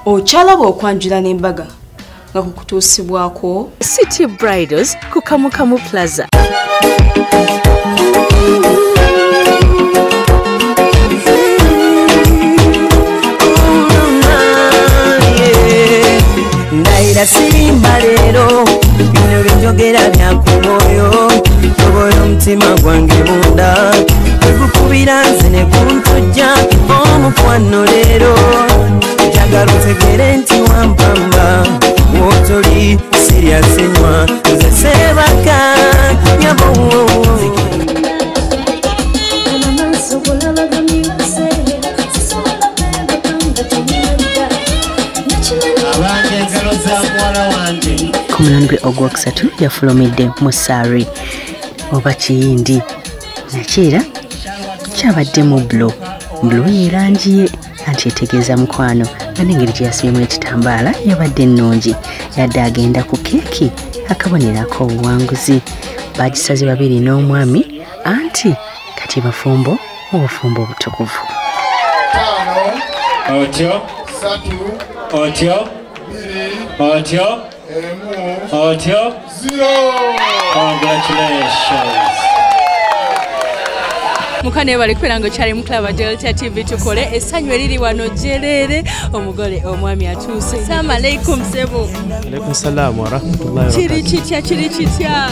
Ochalaba okwanjula n'embaga nga kukutuusibwako City Bridals ku Kamukamu Plaza. Naira sirimba lero bino binjogera byakumoyo toboyo omutima gwange munda ekukubira nze ne kuntujja omukwano lero njagala otegere nti wampamba wotoli siryasenywa nze sebaka nyabo Kumunandwe ogwokusatu yafulumidde mu Sari oba Kiyindi nakiera kyabadde mu blo yerangi ye anti etegeeza mukwano nga n'engeri gye yasibyemu ekitambaala yabadde ennungi yadde agenda ku keeki akabonerako obuwanguzi bagisaze babiri n'omwami anti kati bafumbo obufumbo obutukuvu Otyo. Congratulations. Mukane bali kwerango chali muklaba Delta TV tukole essanyu eriri wano jerere omugole omwami atuuse. Assalamu alaikum sebo. Alaikum salaam wa rahmatullahi wa chiri chitya.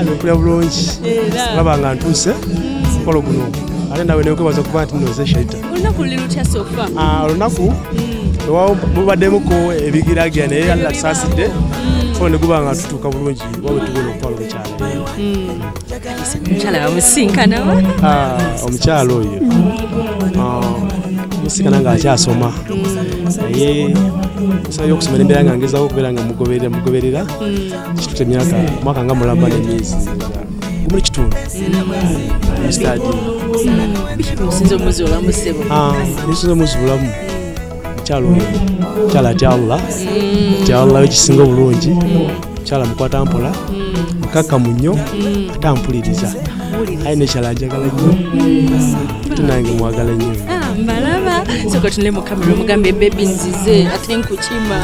Nokula bulungi. Babanga ntuse. Kolo guno. Ale nawe ne kwebaza kuba nti noze shaita. Olunaku luli lutya sofa? Olunaku mubaddemu ebigirage naye Allah tusasidde fone gubanga tutuuka bulungi wabe tugenda okukwala omukyala omukyala wamusinkana wa? Omukyala oyo musinkana nga akyasoma naye nsaba okusomera embeera nga ngezaho okubeera nga mugoberera kitutte emyaka mwaka nga mulamba n'emyezi gumuli kitundu mustadi bikimusinza omuzi olamu sebo nisinza omuzi bulamu Chala Allah ekisinga obulungi chala mukwata mpola mukaka munyo atampuliriza ayine chala njagala nnyo tunange mwagala nnyo mbalaba soko tunle mu kamera mugambe baby nzize ate nkukima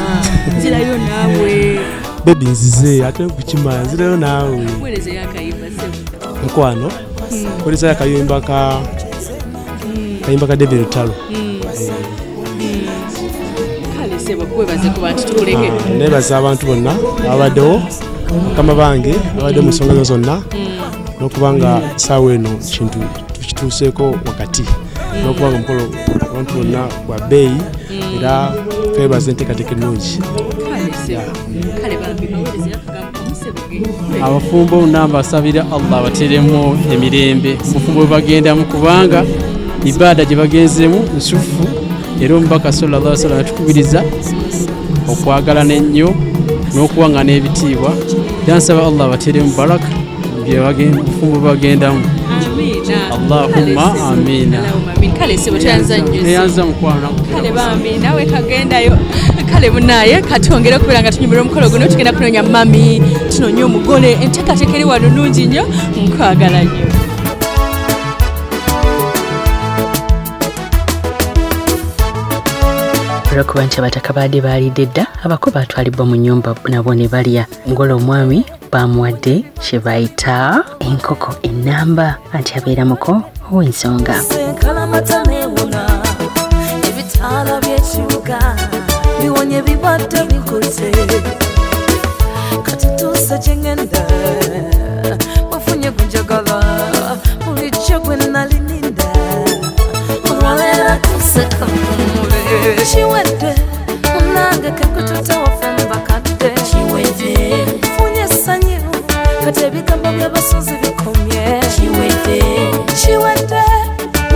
nzirayo nawe baby nzize ate nkukima nzirayo nawe mweleze yakayimba sebo mukwano mweleze yakayimba ka RASHID LUTALO nebaza abantu bonna abaddewo mukama bange abadde mu nsonga zonna n'okubanga saawa eno kintu tukituuseeko wakati n'okubanga omukolo abantu bonna gwa bbeeyi era twebaza enteekateeka ennungi abafumbo nambasabira Allah bateremu emirembe mufumbo we bagendamu kubanga ibaada gye bagenzemu nsufu era omubaka sallallahu alaihi wasallam atukubiriza okwagalana ennyo n'okuwanga n'ebitiibwa dansaba Allah bateremu baraka bufumbo bagendamu Allahumma amina kale sebo tyanzanyo yanza mukwana kale bambi nawe kagendayo kale munaye katongera kubera nga tunyumira omukolo guno tugenda kunonya mami tunonye omugole enteekateeka eri wano nnungi nnyo nkwagala nnyo Kubancha bataka baade balidde dda abako batwalibwa mu nnyumba nabo ne balya ngola omwami bamuwadde kye bayita enkoko ennamba anti abeera muko ow'ensonga ebitaala by'ekibuga biwonye bibadde bikuze kati tuuse gye ngenda bafunye gunjagala bulijjo gwe nalininda olwaleera tuseka Chiwede, unange kekututa wafumba kate Chiwede, funye sanyu, kate bigambo by'abasozi bikomye Chiwede,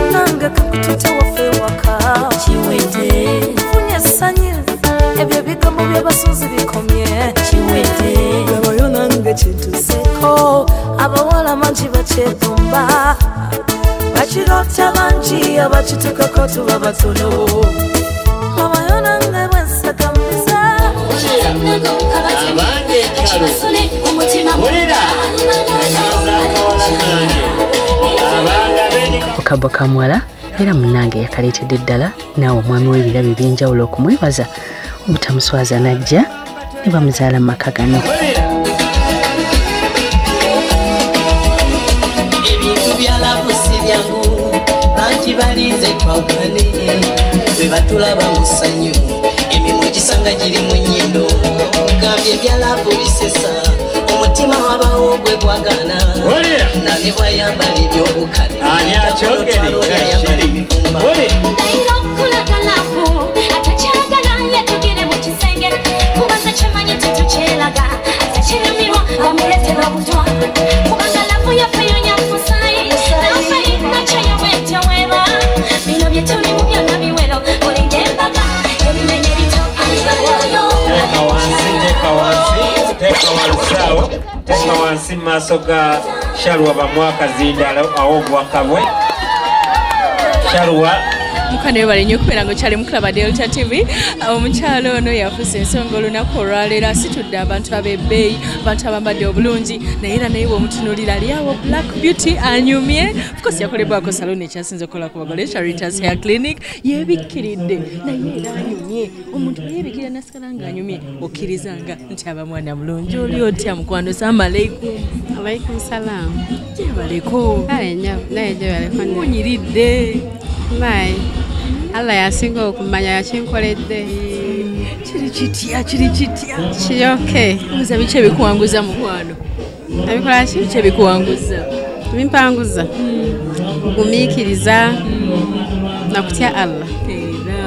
unange kekututa wafewaka Chiwede, funye sanyu, ebyo bigambo by'abasozi bikomye Chiwede, gabayo nange kituseko, abawala mangi bakyetumba Bachirota bangi, abachitukako tuba batono Okaboka mwala era munange yakaleetedde ddala naawe omwami w'ebirabi by'enjawulo okumwebaza obutamuswaza najja ne bamuzaala mu maka gano. Ebintu byalafu si byangu anti balinze twagane bwe batulaba mu ssanyu emimwa gisanga giri mu nnyindo gambye byalafu bisesa omutima wabawo gwe gwagana nane bwayambala ebyobukale ani akyogere ebivumba Teka wansi maaso ga Sharuwa bamwaka zindalo awo bwakabwe Sharuwa mukane bali nnyo kubeera ng'okyali mukulaba Delta TV. Omukyalo ono yafuuse ensonga olunaku olwaleero asitudde abantu ab'ebbeeyi, abantu abambadde obulungi, naye era naye bw'omutunuulira ali awo Black Beauty anyumye. Of course yakolebwako saloni ekyasinze okukola ku bagole Charitas Hair Clinic, yeebikkiridde naye era anyumye. Omuntu yeebikirira nasigala ng'anyumye okkirizanga nti aba mwana mulungi. Oli otya mukwano? Assalamu alaikum. Alaikum salam. Gyebaleko. Kale nnyo naye gyebaleko munyiridde. Bye. Allah yasinga okumanya yakinkoledde. Kiri kitya? Kiri okay. Omuza biki ebikuwanguza mukwano? Ebikola ki? Biki ebikuwanguza? Bimpanguza. Okugumiikiriza na kutya Allah. Era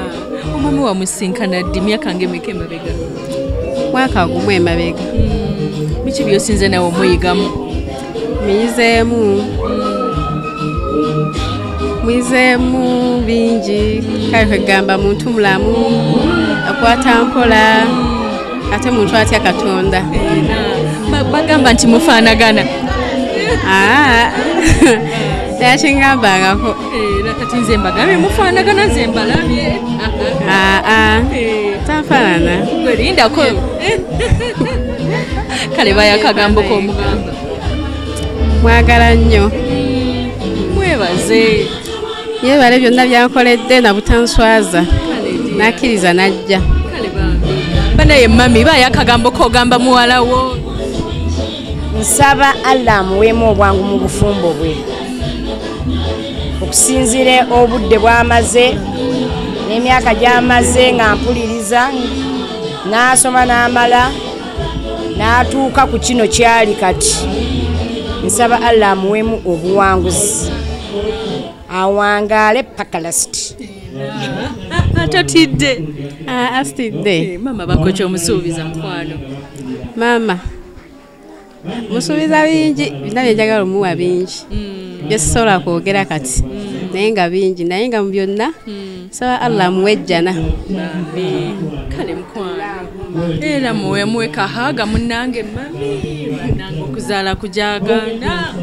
omwami wamusinkana ddi myaka ng'emeka emabega? Mwaka gumu emabega. Biki by'osinze nawe omuyigamu? Mwizemu bingi kale kwegamba muntu mulamu akwata mpola ate muntu atya Katonda. Bagamba nti mufaanagana. Yakingambangako. Era kati nze mbagambye mufaanagana, nze mbalabye. Tafaanana. Gwe lindako. Kale bayakagambo k'omugamba. Mwagala nnyo. Mwebaze. Yebale byonna byankoledde na butanswaza nakkiriza najja. Banaye mami baaya akagambo k'ogamba muwala wo. Nsaba Allah amuweemu obwangu mu bufumbo bwe okusinzira obudde bw'amaze n'emyaka gy'amaze nga mpuliriza n'asoma n'amala n'atuuka ku kino kyali kati. Nsaba Allah amuweemu obuwanguzi awangaale paka lasiti. Atotidde. Asitidde. Mama bako ky'omusuubiza mukwano? Mama musuubiza bingi, bina bye njagala omuwa bingi bye sisobola kwogera kati naye nga bingi, naye nga mu byonna nsaba Allah amuwejjana. Kale mukwano era muwe kahaaga munnange mami nange okuzaala kujagana.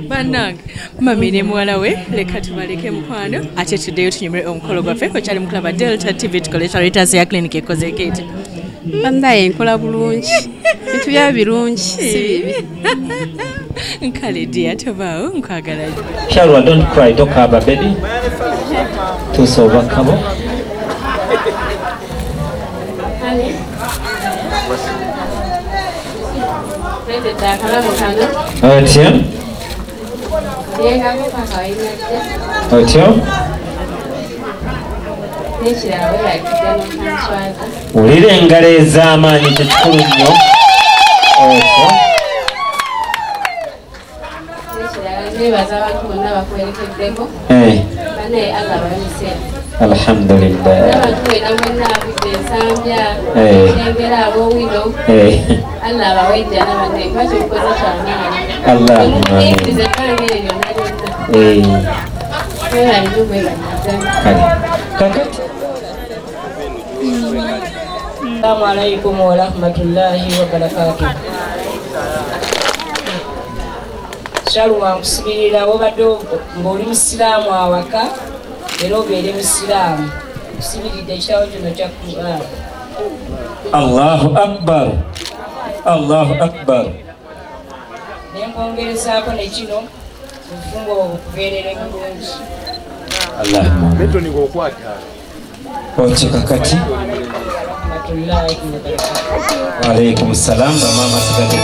Bannange mami ne muwala we leka tubaleke mukwano ate tuddeyo tunyumire omukolo gwaffe okyali mukulaba Delta TV tukole Charitas Hair Clinic ekozeeko eti. Bandaye nkola bulungi bintu bya birungi si bibi. Nkale dia tobaawo nkwagala. Sharuwa, don't cry, don't have a baby. Tusobakamo. Otya? Otya? Ulira engalo ez'amaanyi tekikulu nnyo. Otya? Alhamdulillah. Assalamu alaikum wa rahmatullahi wa barakatuh. Sharuwa nkusibirira obadde ng'oli musiraamu awaka era obeere musiraamu kusibiridde ekitabo kino kya Qur'an. Allahu akbar, Allahu akbar. Nenkongerezaako ne kino obufumbo obukubeerere bulungi. Allahumma. Otya kakati? rahmatullahi wa barakatuh. Wa alaykum salam mama sikate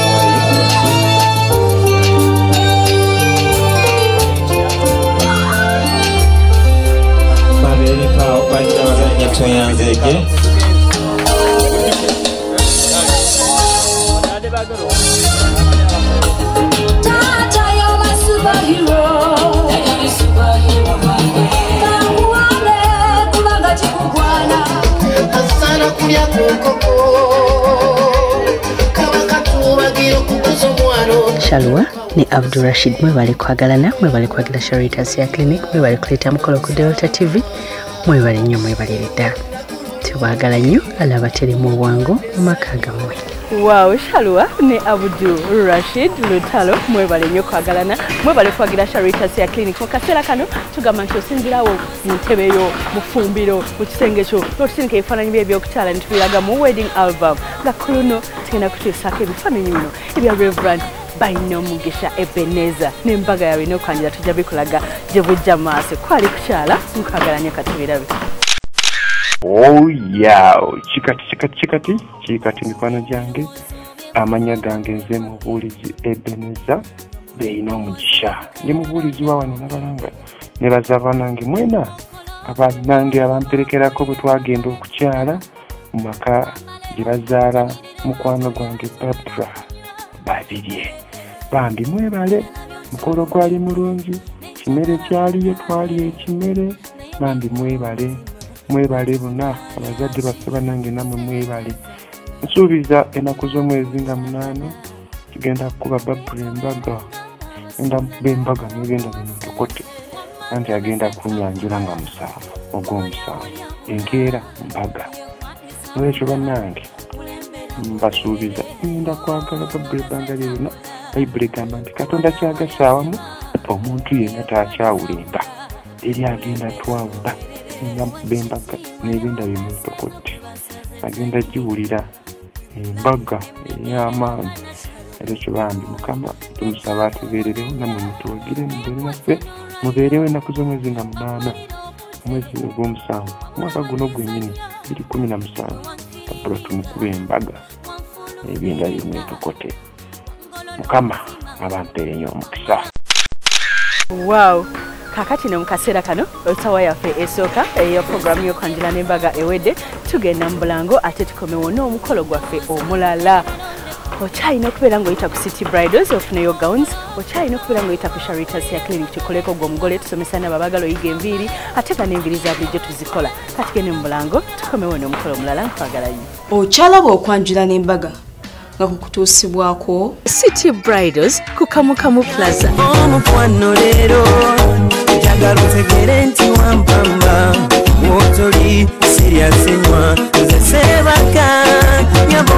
Amerika opanja wazanya tuyanzeke Tata you're a superhero Asana kulia kukoko Kabakatuwa giyo kukuzo mwaro Sharua ni ABDU RASHID mwebale kwagalana mwebale kwagira Charitas ya clinic mwebale kuleta mukolo ku Delta TV mwebale nnyo mwebale ddala tubagala nnyo alabateri mu wango makaga mwe. Wow, Sharua ni ABDU RASHID LUTALO mwebale nnyo kwagalana mwebale kwagira Charitas ya clinic mukasera kano tugamba nti osinzirawo mu ntebe yo mu fumbiro mu kisenge kyo otusinka ebifaananyi bye by'okukyala ne tubiraga mu wedding album nga kuluno tugenda kuteesako ebifaananyi bino ebya Reverend Baino Mugisha Ebeneza n'embaga yawe n'okwanjira tujja bikulaga gye bujja maaso kwali kukyala mukwagala nnyo katubirabe. Oh yeah, chikati mikwano gyange amanya gange nze mubuulizi Ebeneza Baino Mugisha ndi mubuulizi wa wano Nabalanga ne bazava nange mwena abanange abamperekerako bwe twagenda okukyala mu maka gye bazaala mukwano gwange Barbara babirye bambi mwebale mukolo gwali mulungi kimere kyaliyo twali ekimere bambi mwebale bonna abazadde basaba nange namwe mwebale nsuubiza ennaku z'omwezi nga 8 tugenda kukuba Barbara embaga negenda binotokote anti agenda kunyanjula nga 7 ogw'omusanvu enkeera mbaga olwekyo bannange mbasuubiza ngenda kwagala Barbara ebbanga lyonna Bayibuli egamba nti Katonda kyagasa awamu omuntu yenna takyawulenga eri agenda twawula bembaga n'ebinda bimutokotte agenda giwulira embaga ey'amaanyi ekyo bambi Mukama tumusaba atubeererewo nammwe mutuwagire mubeere naffe mubeerewo ennaku z'omwezi nga 8 omwezi ogw'omusanvu omwaka guno gwennyini 2017 Barbara tumukuba embaga ebinda bimutokotte Mukama abampeere nnyo omukisa. Wow, kakati no mukasera kano otawa yaffe esooka eyo programu y'okwanjula n'embaga ewedde tugenda mu Bulango ate tukomewo n'omukolo gwaffe omulala. Okyalina okubeera ng'oyita ku City Bridals ofuneyo gowns, okyalina okubeera ng'oyita ku Charitas ya clinic tukoleko gwe omugole tusomesa n'ababagala oyiga enviiri ate nga n'enviiri za bulijjo tuzikola. Kati gende mu Bulango tukomewo n'omukolo omulala nkwagala nnyo. Okyalaba okwanjula n'embaga nga kukutuusibwako City Bridals ku Kamukamu Plaza. Omukwano leero njagala otegere nti wampamba wotoli serious nnyo nze seebaka nyabo